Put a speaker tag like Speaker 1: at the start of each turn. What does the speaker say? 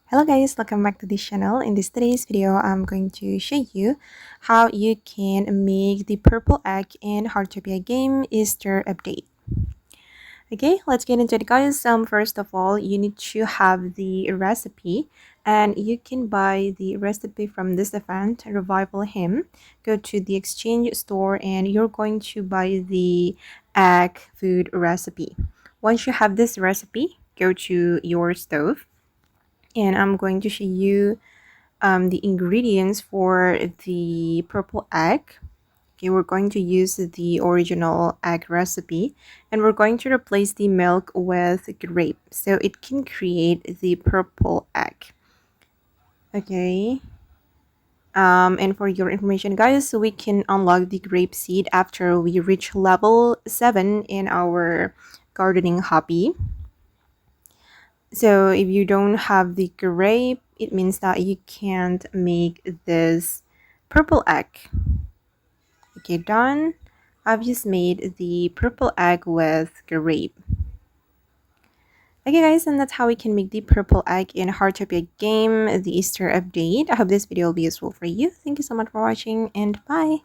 Speaker 1: Hello guys, welcome back to this channel. In this today's video, I'm going to show you how you can make the purple egg in Heartopia game Easter update. Okay, let's get into it guys. First of all, you need to have the recipe and you can buy the recipe from this event, Revival Hymn. Go to the exchange store and you're going to buy the egg food recipe. Once you have this recipe, go to your stove and I'm going to show you the ingredients for the purple egg. Okay, we're going to use the original egg recipe and we're going to replace the milk with grape so it can create the purple egg. Okay. And for your information guys, so we can unlock the grape seed after we reach level 7 in our gardening hobby. So if you don't have the grape, it means that you can't make this purple egg. Okay, done. I've just made the purple egg with grape. Okay guys, and that's how we can make the purple egg in Heartopia game, the Easter update. I hope this video will be useful for you. Thank you so much for watching and bye.